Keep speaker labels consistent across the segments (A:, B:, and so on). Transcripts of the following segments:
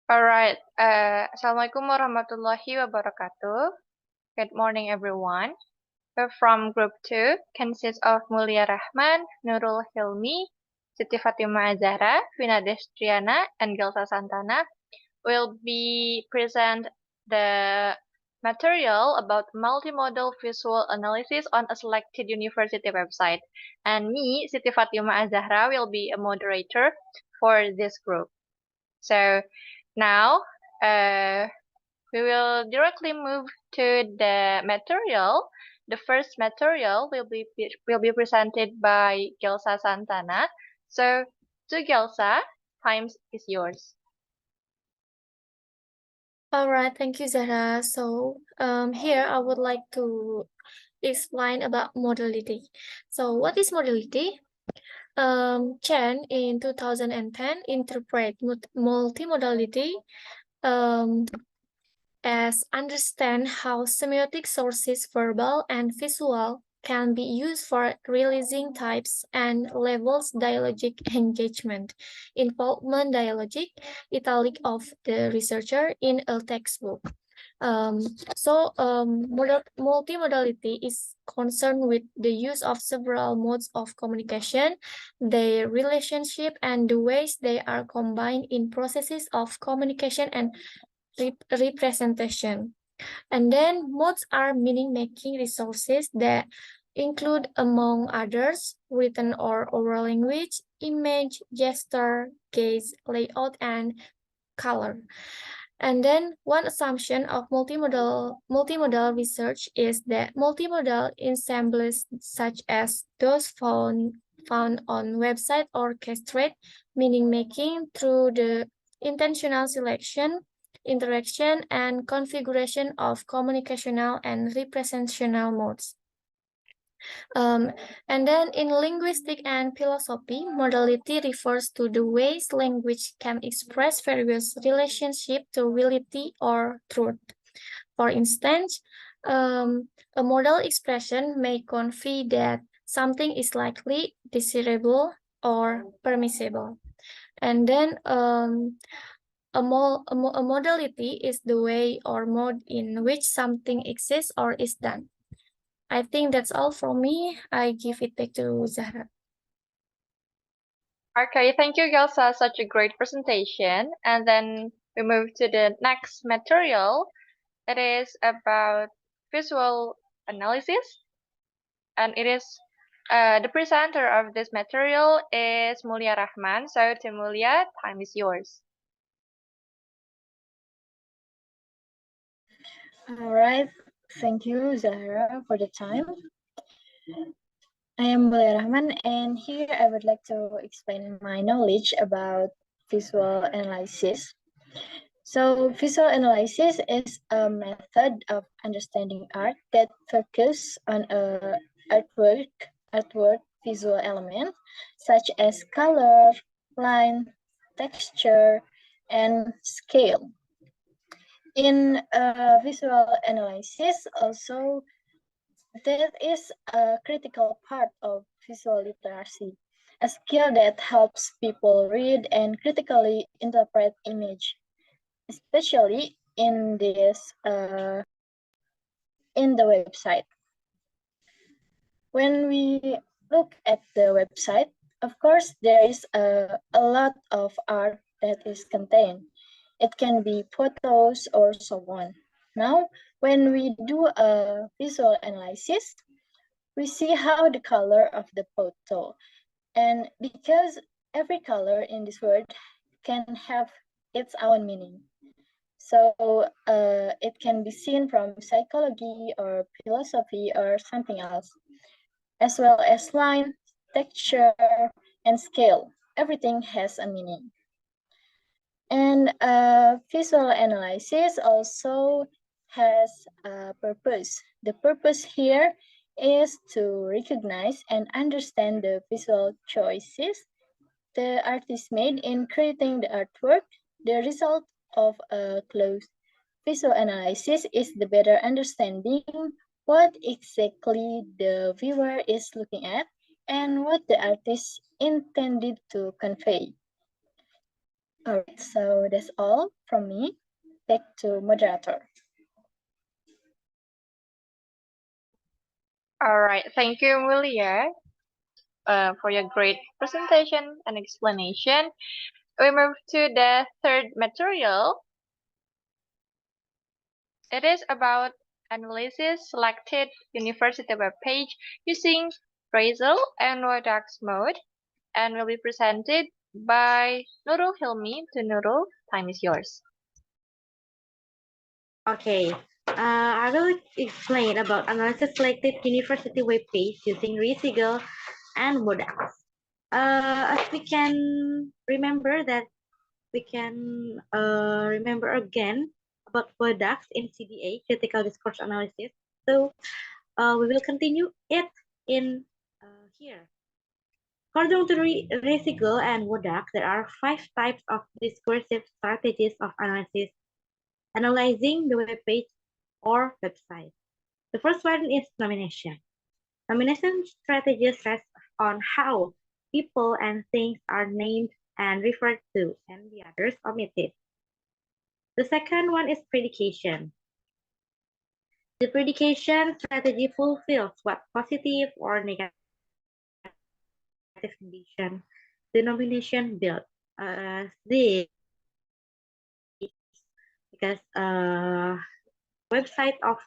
A: All right. Assalamualaikum warahmatullahi wabarakatuh. Good morning, everyone. We're from Group 2, consists of Mulia Rahman, Nurul Hilmy, Siti Fatimah Az-zahra, Vina Destriana, and Gelsa Santana will be present the material about multimodal visual analysis on a selected university website. And me, Siti Fatimah Az-zahra, will be a moderator for this group. So now we will directly move to the material. The first material will be presented by Gelsa Santana. So to Gelsa, time is yours.
B: All right, thank you, Zahra. So here I would like to explain about modality. So what is modality? Chen in 2010 interpret multimodality as understand how semiotic sources, verbal and visual, can be used for releasing types and levels dialogic engagement, involvement dialogic, italic of the researcher in a textbook. Multimodality is concerned with the use of several modes of communication, their relationship, and the ways they are combined in processes of communication and representation. And then modes are meaning-making resources that include, among others, written or oral language, image, gesture, gaze, layout, and color. And then one assumption of multimodal research is that multimodal ensembles such as those found on website orchestrate meaning making through the intentional selection, interaction, and configuration of communicational and representational modes. And then in linguistics and philosophy, modality refers to the ways language can express various relationships to reality or truth. For instance, a modal expression may convey that something is likely, desirable, or permissible. And then a modality is the way or mode in which something exists or is done. I think that's all from me. I give it back to Zahra.
A: Okay, thank you, Gelsa. Such a great presentation. And then we move to the next material. It is about visual analysis. And it is the presenter of this material is Mulia Rahman. So to Mulia, time is yours.
C: All right, thank you, Zahra, for the time. I am Mulia Rahman, and here I would like to explain my knowledge about visual analysis. So, visual analysis is a method of understanding art that focuses on a artwork visual element such as color, line, texture, and scale. In visual analysis, also, that is a critical part of visual literacy, a skill that helps people read and critically interpret image, especially in this in the website. When we look at the website, of course, there is a lot of art that is contained. It can be photos or so on. Now, when we do a visual analysis, we see how the color of the photo. And because every color in this world can have its own meaning. So it can be seen from psychology or philosophy or something else, as well as line, texture, and scale. Everything has a meaning. And visual analysis also has a purpose. The purpose here is to recognize and understand the visual choices the artist made in creating the artwork. The result of a close visual analysis is the better understanding what exactly the viewer is looking at and what the artist intended to convey. All right, so that's all from me. Back to moderator.
A: All right, thank you, Mulia, for your great presentation and explanation. We move to the third material. It is about analysis selected university web page using phrasal and Wadax mode, and will be presented by Nurul Hilmy. To Nurul, time is yours.
D: Okay, I will explain about analysis selected university web page using Resigel and Modax. As we can remember that we can remember again about Modax in CDA, critical discourse analysis. So we will continue it in here. According to Resigel and Wodak, there are 5 types of discursive strategies of analysis analyzing the web page or website. The first one is nomination. Nomination strategies rest on how people and things are named and referred to, and the others omitted. The second one is predication. The predication strategy fulfills what positive or negative condition the nomination built. This because website of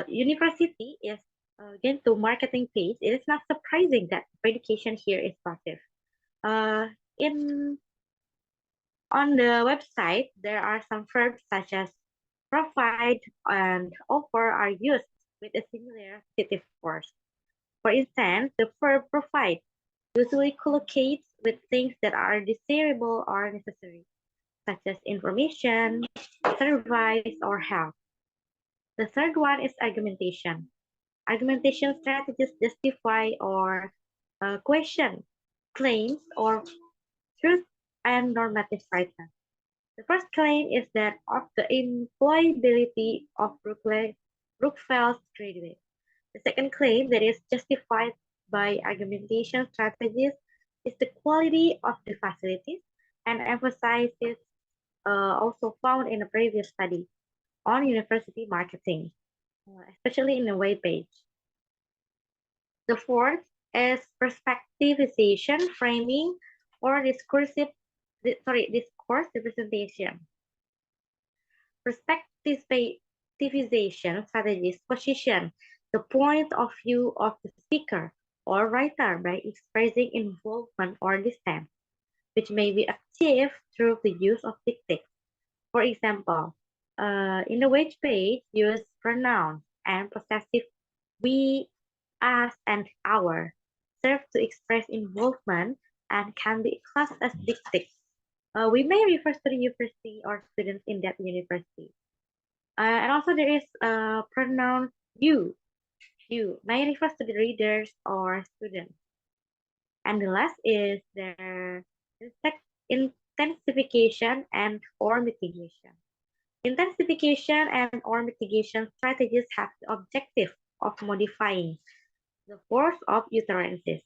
D: university is again to marketing page, it is not surprising that predication here is passive. In on the website, there are some verbs such as provide and offer are used with a similar accusative force. For instance, the verb provide usually collocates with things that are desirable or necessary, such as information, service, or help. The third one is argumentation. Argumentation strategies justify or question claims or truth and normative statements. The first claim is that of the employability of Brookfield's graduates. The second claim that is justified by argumentation strategies is the quality of the facilities and emphasizes also found in a previous study on university marketing, especially in the web page. The fourth is perspectivization, framing, or discourse representation. Perspectivization strategies position the point of view of the speaker or writer by expressing involvement or dissent, which may be achieved through the use of dictics. For example, in the web page, use pronouns and possessive we, us, and our serve to express involvement and can be classed as dictics. We may refer to the university or students in that university. And also there is a pronoun you. You may refer to the readers or students. And the last is their intensification and or mitigation. Intensification and or mitigation strategies have the objective of modifying the force of utterances.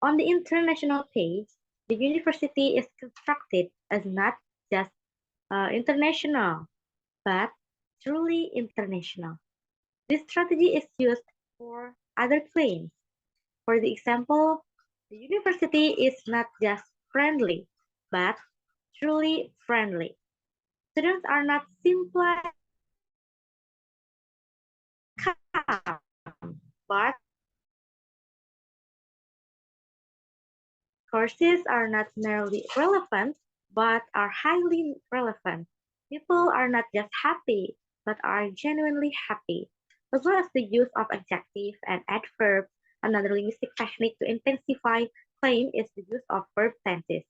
D: On the international page, the university is constructed as not just international, but truly international. This strategy is used for other claims. For the example, the university is not just friendly, but truly friendly. Students are not simply calm, but courses are not merely relevant, but are highly relevant. People are not just happy, but are genuinely happy, as well as the use of adjective and adverbs. Another linguistic technique to intensify claim is the use of verb tenses.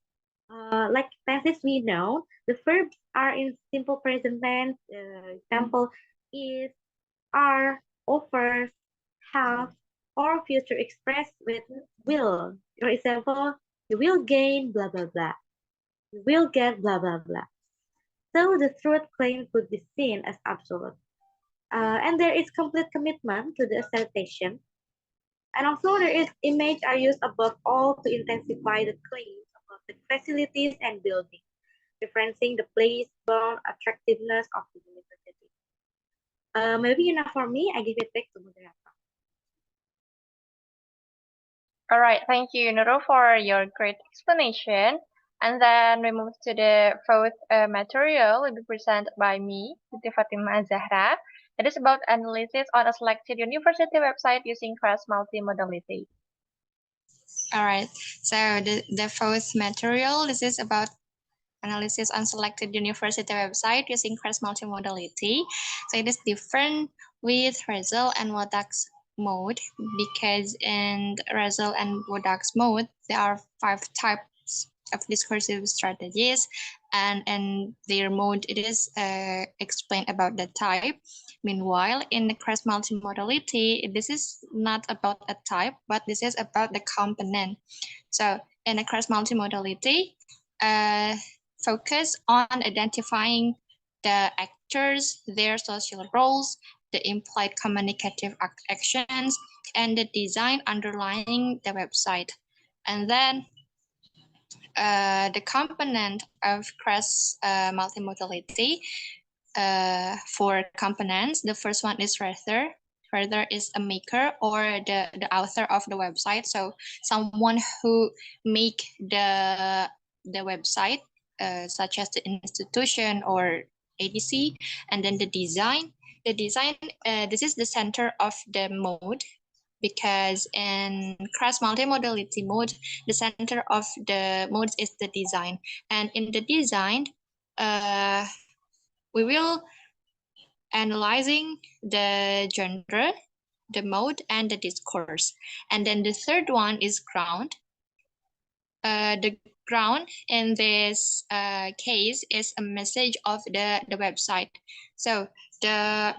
D: Like tenses we know, the verbs are in simple present tense. Example is, are, offers, have, or future expressed with will. For example, you will gain blah blah blah. You will get blah blah blah. So the truth claim could be seen as absolute. And there is complete commitment to the assertion. And also there is image are used above all to intensify the claims about the facilities and building, referencing the place-bound attractiveness of the university. Maybe enough for me. I give it back to Mulia.
A: All right, thank you, Nurul, for your great explanation. And then we move to the fourth material will be presented by me, Siti Fatimah Az-zahra. It is about analysis on a selected university website using cross multimodality.
B: All right, so the fourth material, this is about analysis on selected university website using cross multimodality. So it is different with result and Wodax mode because in result and Wodax mode, there are 5 types of discursive strategies, and in their mode, it is explained about the type. Meanwhile, in the cross multimodality, this is not about a type, but this is about the component. So in the cross multimodality, focus on identifying the actors, their social roles, the implied communicative actions, and the design underlying the website. And then the component of cross multimodality, for components, the first one is writer. Writer is a maker or the author of the website. So someone who make the website, such as the institution or ADC, and then the design. The design, this is the center of the mode, because in cross multimodality mode, the center of the modes is the design. And in the design, we will analyzing the genre, the mode, and the discourse. And then the third one is ground. The ground in this case is a message of the website. So the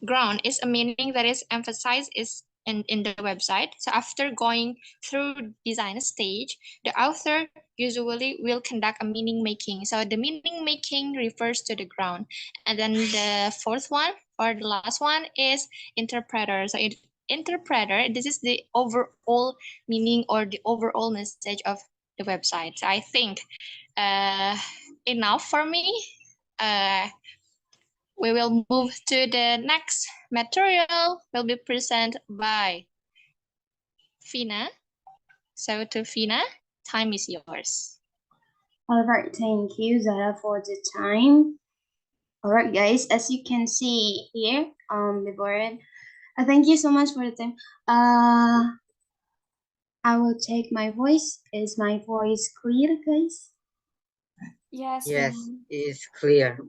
B: ground is a meaning that is emphasized is in the website. So after going through design stage, the author usually will conduct a meaning making. So the meaning making refers to the ground. And then the fourth one or the last one is interpreter. So interpreter, this is the overall meaning or the overall message of the website. So I think enough for me. We will move to the next material will be presented by Vina. So to Vina, time is yours.
E: All right, thank you, Zara, for the time. All right, guys, as you can see here, before it, thank you so much for the time. I will take my voice. Is my voice clear, guys?
B: Yes,
F: it's clear.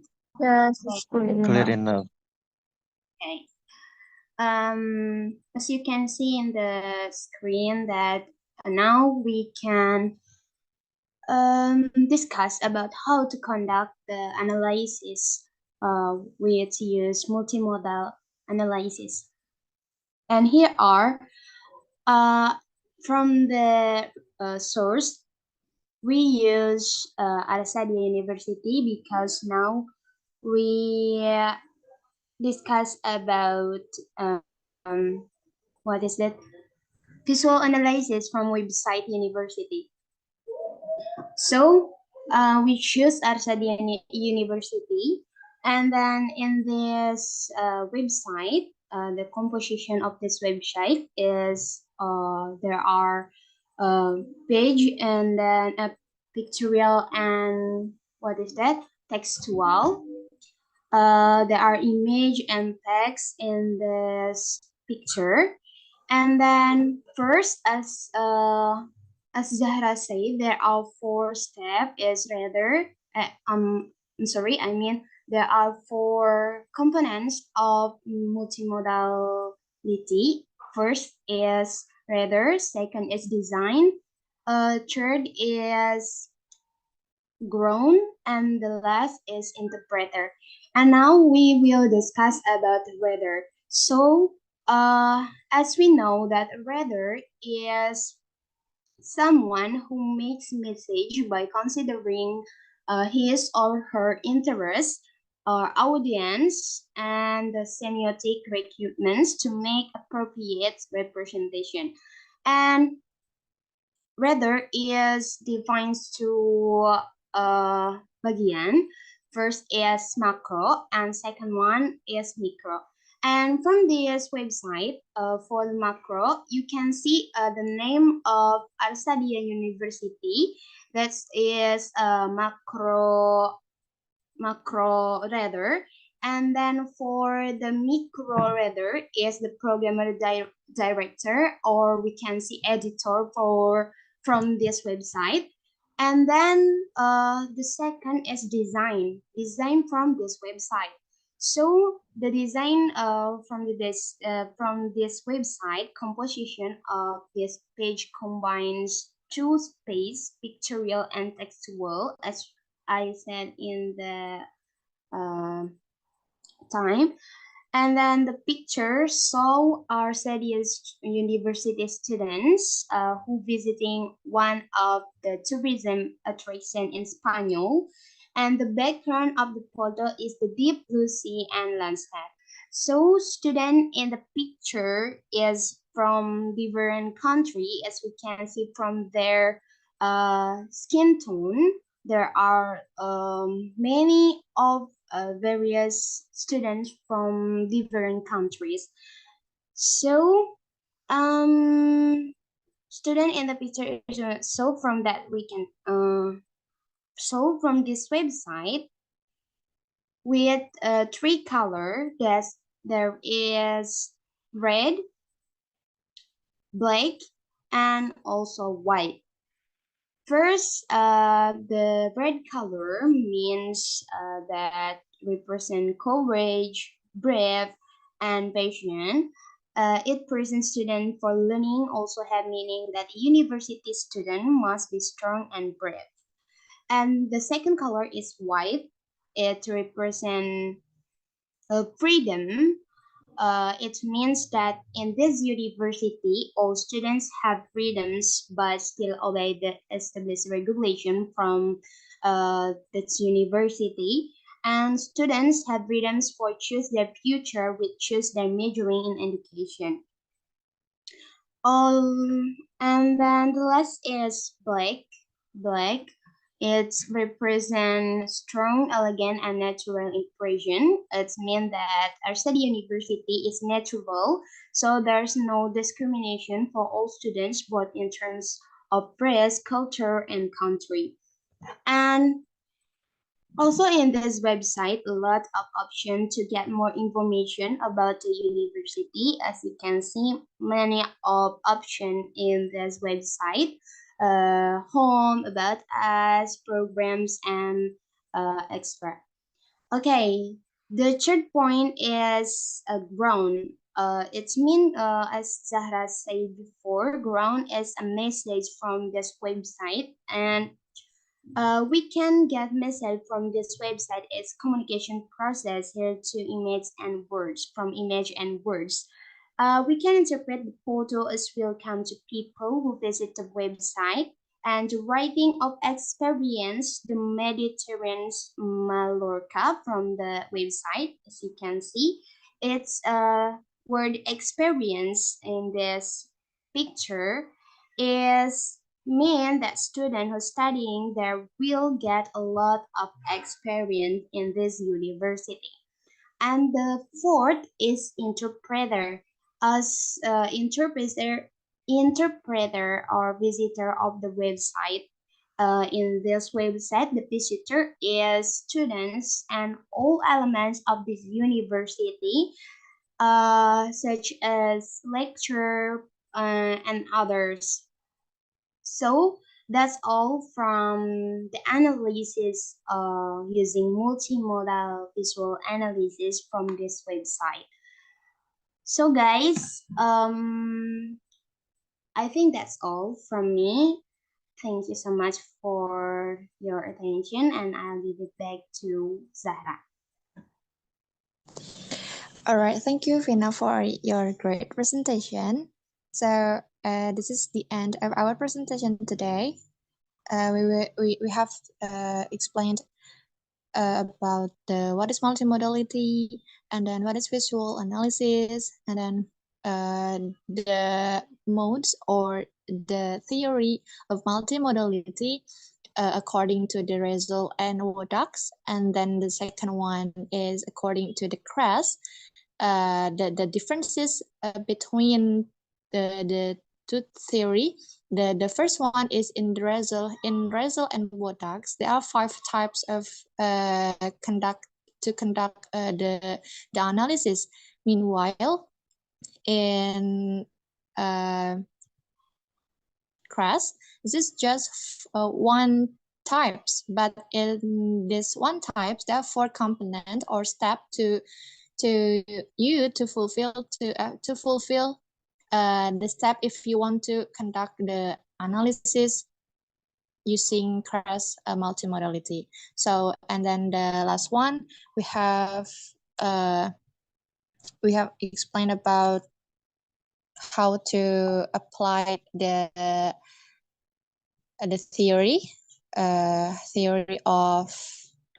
B: Yes,
G: Clear enough.
E: Okay. As you can see in the screen that now we can discuss about how to conduct the analysis with use multimodal analysis. And here are from the source, we use Az-zahra University because now we discuss about what is that? Visual analysis from website university. So we choose Az-zahra University, and then in this website, the composition of this website is there are page and then a pictorial and what is that? Textual. There are image and text in this picture, and then first, as Zahra said, there are 4 steps. Is rather I'm sorry, I mean there are 4 components of multimodality. First is rather, second is design, third is grown, and the last is interpreter. And now we will discuss about rather. So as we know that rather is someone who makes message by considering his or her interest or audience and the semiotic requirements to make appropriate representation. And rather is defined to bagian. First is macro and second one is micro. And from this website, for the macro, you can see the name of Az-zahra University. That is macro rather. And then for the micro rather is the programmer director, or we can see editor from this website. And then the second is design from this website. So the design from this website, composition of this page combines two space, pictorial and textual, as I said in the time. And then the pictures show our studies university students who visiting one of the tourism attraction in Spanish. And the background of the photo is the deep blue sea and landscape. So student in the picture is from different country, as we can see from their skin tone. There are many of various students from different countries. So, student in the picture is so from that we can so from this website with three color. There is red, black, and also white. First, the red color means that represent courage, brave, and passion. It presents student for learning also have meaning that university student must be strong and brave. And the second color is white. It represents freedom. It means that in this university, all students have freedoms but still obey the established regulation from this university. And students have freedoms for choose their future, which choose their majoring in education. And then the last is black. Black. It represents strong, elegant, and natural impression. It means that our study university is natural, so there's no discrimination for all students, both in terms of race, culture, and country. And also in this website, a lot of options to get more information about the university. As you can see, many of options in this website. Home, about us, programs, and extra. Okay, the third point is ground. It's mean, as Zahra said before, ground is a message from this website, and we can get message from this website is communication process here to image and words, from image and words. We can interpret the photo as welcome to people who visit the website, and the writing of experience, the Mediterranean Mallorca from the website, as you can see. It's a word experience in this picture is mean that student who's studying there will get a lot of experience in this university. And the fourth is interpreter. As interpreter or visitor of the website. In this website, the visitor is students and all elements of this university, such as lecture and others. So that's all from the analysis using multimodal visual analysis from this website. So guys, I think that's all from me. Thank you so much for your attention, and I'll give it back to Zahra.
G: All right, thank you, Vina, for your great presentation. So this is the end of our presentation today. We have explained about what is multimodality, and then what is visual analysis, and then the modes or the theory of multimodality according to the result and Wodax, and then the second one is according to the CRESS. The differences between the two theory. The first one is in the result and Wodax. There are 5 types of conduct the analysis. Meanwhile, in CRESS, this is just one types, but in this one types, there are 4 components or step to you to fulfill the step if you want to conduct the analysis using CRESS multimodality. So, and then the last one we have explained about how to apply the theory of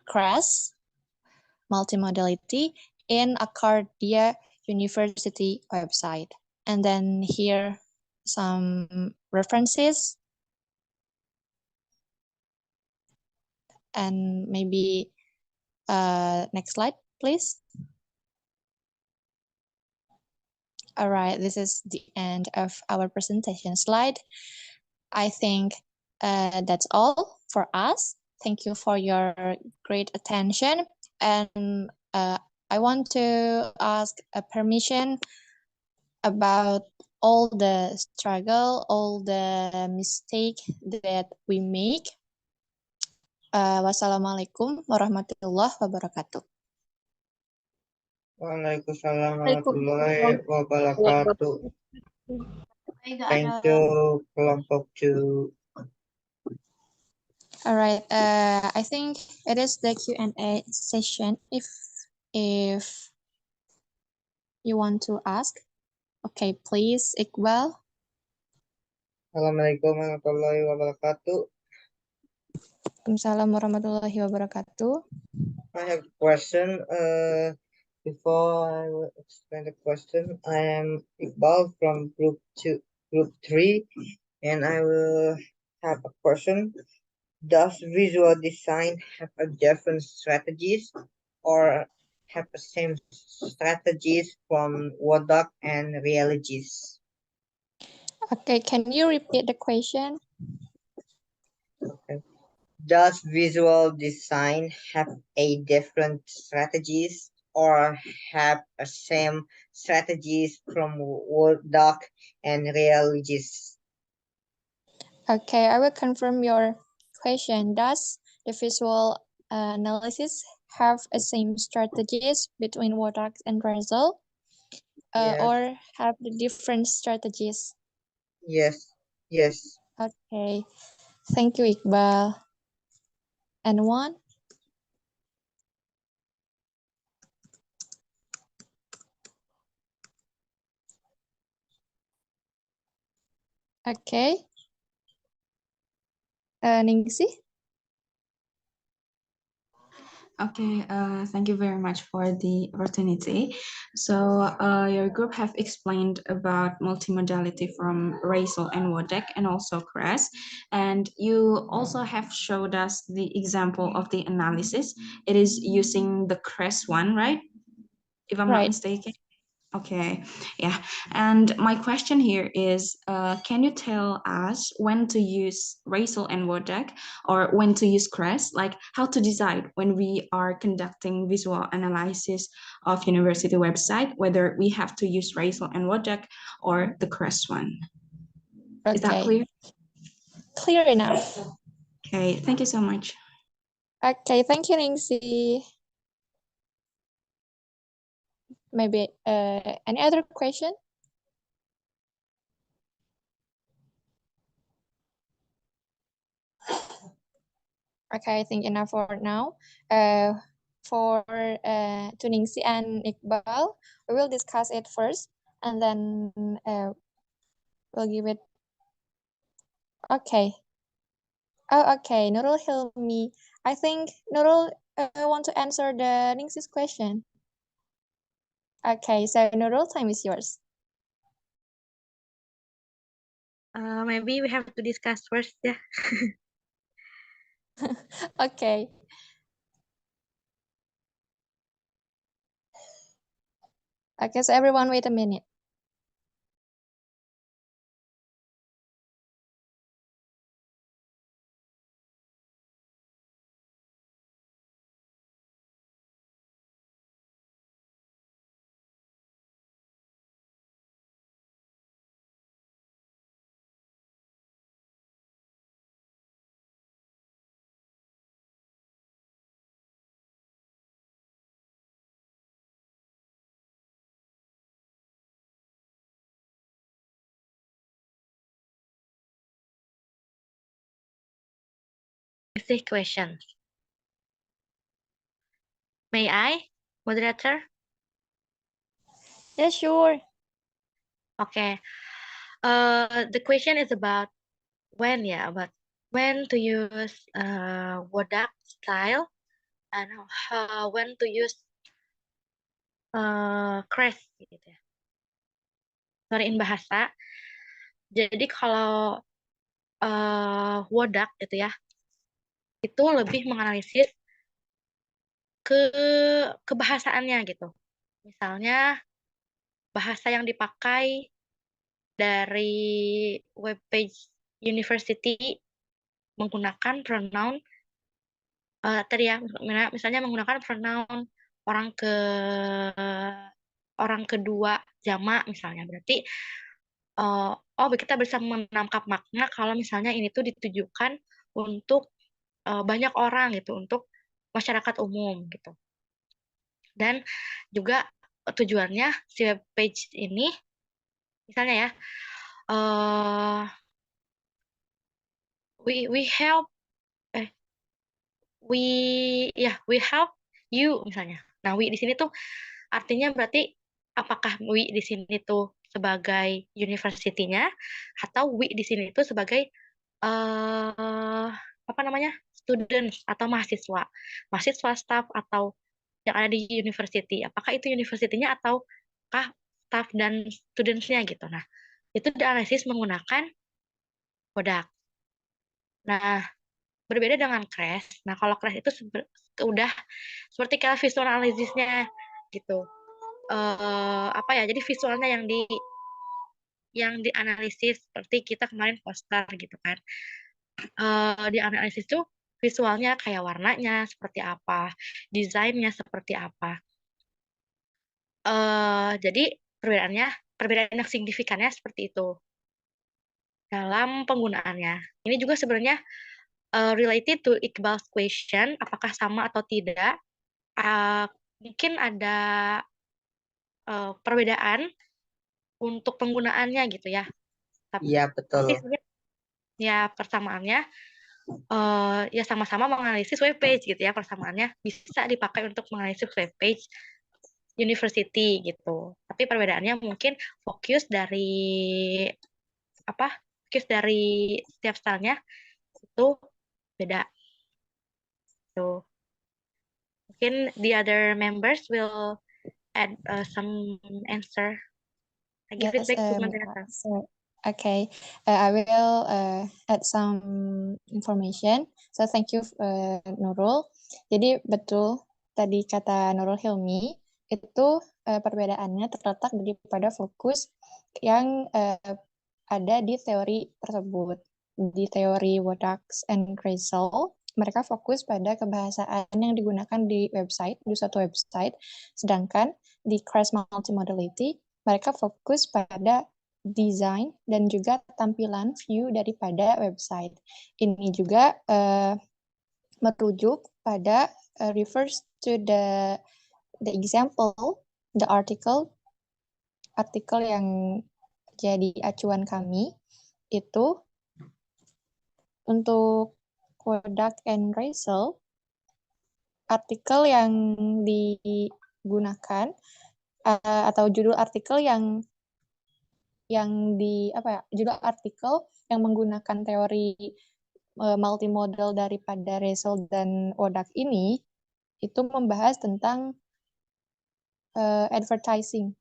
G: CRESS multimodality in Acardia University website. And then here some references, and maybe next slide, please. All right, this is the end of our presentation slide. I think that's all for us. Thank you for your great attention. And I want to ask a permission about all the struggle, all the mistake that we make. Wassalamualaikum warahmatullahi wabarakatuh.
F: Waalaikumsalam warahmatullahi wabarakatuh. Thank you, kelompok 2.
G: All right. I think it is the Q&A session. If you want to ask, okay, please, Iqbal.
F: Assalamualaikum warahmatullahi wabarakatuh.
G: Waalaikumsalam warahmatullahi wabarakatuh.
F: I have a question. Before I will explain the question, I am Iqbal from group 3, and I will have a question. Does visual design have a different strategies or have the same strategies from Wodak and realities?
G: Okay, can you repeat the question?
F: Okay. Does visual design have a different strategies or have the same strategies from Wodak and realities?
G: Okay, I will confirm your question. Does the visual analysis have the same strategies between Wodak and result,
F: Yes.
G: or have the different strategies?
F: Yes. Yes.
G: Okay, thank you, Iqbal. And one? Okay. Ningsi?
H: Okay, thank you very much for the opportunity. So your group have explained about multimodality from RAISL and WODEC and also CRESS. And you also have showed us the example of the analysis. It is using the CRESS one, right? If I'm not mistaken. Okay, yeah. And my question here is, can you tell us when to use RAISL and WODEC or when to use CRESS? Like how to decide when we are conducting visual analysis of university website, whether we have to use RAISL and WODEC or the CRESS one.
G: Okay.
H: Is that clear?
G: Clear enough.
H: Okay, thank you so much.
G: Okay, thank you, Ningsi. Maybe any other question? Okay, I think enough for now. For Ningsi and Iqbal, we will discuss it first, and then we'll give it. Okay. Oh, okay. Nurul Hilmy. I think Nurul want to answer the Ningsi's question. Okay, so Nurul, time is yours.
D: Maybe we have to discuss first, yeah.
G: Okay. Okay, so everyone wait a minute.
D: Basic questions. May I, moderator?
G: Yeah, sure.
D: Okay. The question is about when, yeah, about when to use Wodak style and when to use crest gitu ya. Sorryin bahasa. Jadi kalau Wodak gitu ya, itu lebih menganalisis kebahasaannya gitu. Misalnya bahasa yang dipakai dari webpage university menggunakan pronoun tadi ya, misalnya menggunakan pronoun orang orang kedua jamak misalnya, berarti oh kita bisa menangkap makna kalau misalnya ini tuh ditujukan untuk banyak orang gitu, untuk masyarakat umum gitu. Dan juga tujuannya si web page ini misalnya ya, we help we help you misalnya. Nah, we di sini tuh artinya berarti apakah we di sini tuh sebagai university-nya atau we di sini tuh sebagai apa namanya? Students atau mahasiswa. Mahasiswa, staff atau yang ada di university. Apakah itu university-nya ataukah staff dan students-nya gitu. Nah, itu dianalisis menggunakan produk. Nah, berbeda dengan crash. Nah, kalau crash itu udah seperti kayak visual analisisnya gitu. Apa ya? Jadi visualnya yang dianalisis seperti kita kemarin poster gitu kan. Dianalisis tuh visualnya kayak warnanya seperti apa, desainnya seperti apa. Jadi perbedaan yang signifikannya seperti itu dalam penggunaannya. Ini juga sebenarnya related to Iqbal's question, apakah sama atau tidak? Mungkin ada perbedaan untuk penggunaannya gitu ya.
F: Iya, betul.
D: Tapi sebenarnya ya persamaannya ya sama-sama menganalisis web page gitu ya. Persamaannya bisa dipakai untuk menganalisis web page university gitu. Tapi perbedaannya mungkin fokus dari setiap stylenya itu beda. So, mungkin the other members will add some answer. I give it
G: Yes,
D: back to moderator.
G: okay, I will add some information. So thank you, Nurul. Jadi betul tadi kata Nurul Hilmy itu perbedaannya terletak daripada fokus yang ada di teori tersebut. Di teori Wodak and Kreisel, mereka fokus pada kebahasaan yang digunakan di suatu website, sedangkan di Cross Multimodality mereka fokus pada desain dan juga tampilan view daripada website. Ini juga merujuk pada refers to the example, the article yang jadi acuan kami itu untuk Wodak and Kreisel, artikel yang digunakan atau judul artikel yang judul artikel yang menggunakan teori multimodal daripada Kreisel dan Wodak ini itu membahas tentang advertising.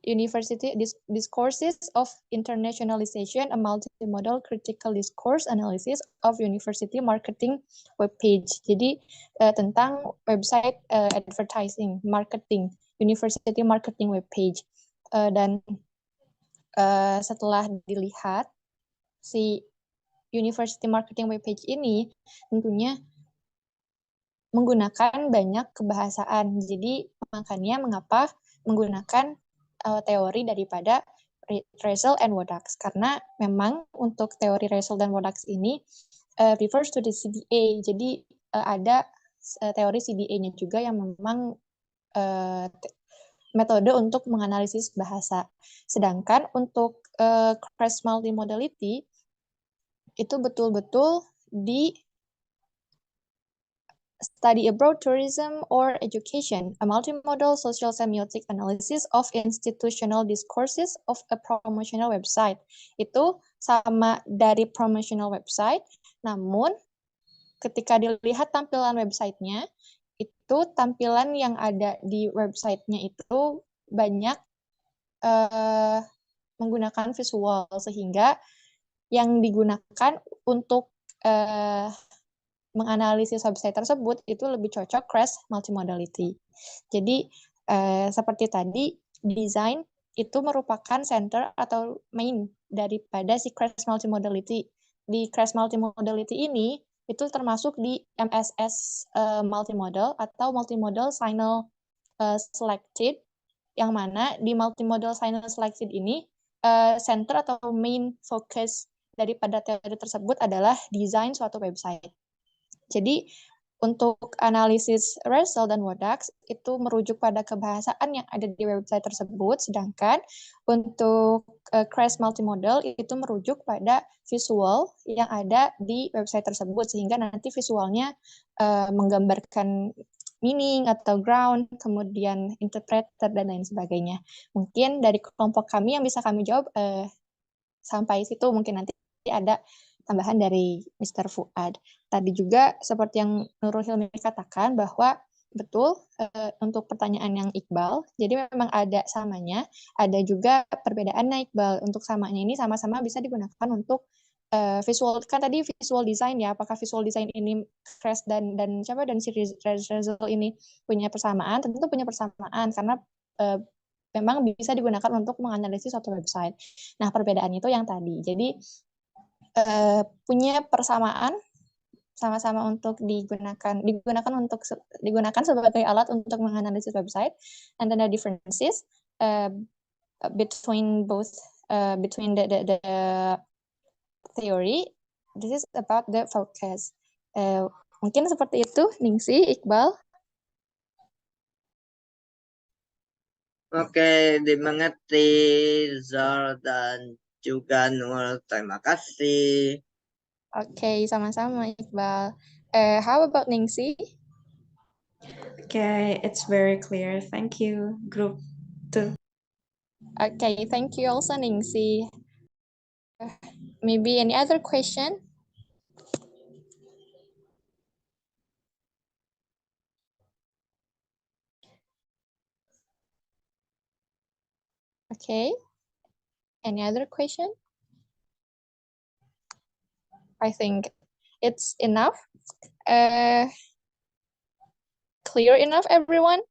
B: university discourses of internationalization, a multimodal critical discourse analysis of university marketing webpage. Jadi tentang website advertising, marketing, university marketing webpage. Dan setelah dilihat si university marketing webpage ini tentunya menggunakan banyak kebahasaan. Jadi makanya mengapa menggunakan teori daripada Raisel and Wodax, karena memang untuk teori Raisel dan Wodax ini refers to the CDA. Jadi ada teori CDA-nya juga yang memang metode untuk menganalisis bahasa. Sedangkan untuk cross multimodality itu betul-betul di study abroad, tourism, or education, a multimodal social semiotic analysis of institutional discourses of a promotional website. Itu sama dari promotional website, namun ketika dilihat tampilan websitenya, itu tampilan yang ada di websitenya itu banyak menggunakan visual, sehingga yang digunakan untuk menganalisis website tersebut itu lebih cocok cross multimodality. Jadi seperti tadi, desain itu merupakan center atau main daripada si cross multimodality. Di cross multimodality ini itu termasuk di MSS multimodal atau multimodal signal selected, yang mana di multimodal signal selected ini center atau main focus daripada teori tersebut adalah desain suatu website. Jadi untuk analisis Raisel dan Wodax itu merujuk pada kebahasaan yang ada di website tersebut, sedangkan untuk cross multimodal itu merujuk pada visual yang ada di website tersebut, sehingga nanti visualnya menggambarkan meaning atau ground, kemudian interpreter, dan lain sebagainya. Mungkin dari kelompok kami yang bisa kami jawab sampai situ, mungkin nanti ada tambahan dari Mr. Fuad. Tadi juga seperti yang Nurul Hilmy katakan bahwa betul untuk pertanyaan yang Iqbal, jadi memang ada samanya, ada juga perbedaannya Iqbal. Untuk samanya ini sama-sama bisa digunakan untuk visual, kan tadi visual design ya, apakah visual design ini Crash dan si Raisel ini punya persamaan? Tentu punya persamaan, karena memang bisa digunakan untuk menganalisis suatu website. Nah, perbedaannya itu yang tadi. Jadi punya persamaan, sama-sama untuk digunakan sebagai alat untuk menganalisis website, and then the differences between both between the theory. This is about the focus. Mungkin seperti itu, Ningsi, Iqbal.
F: Oke, dimengerti Zar dan juga Nurul. Terima kasih.
B: Oke, sama-sama Iqbal. How about Ningsi?
H: Okay, it's very clear. Thank you, Group 2.
B: Okay, thank you also, Ningsi. Maybe any other question? Okay. Any other question? I think it's enough. Clear enough, everyone?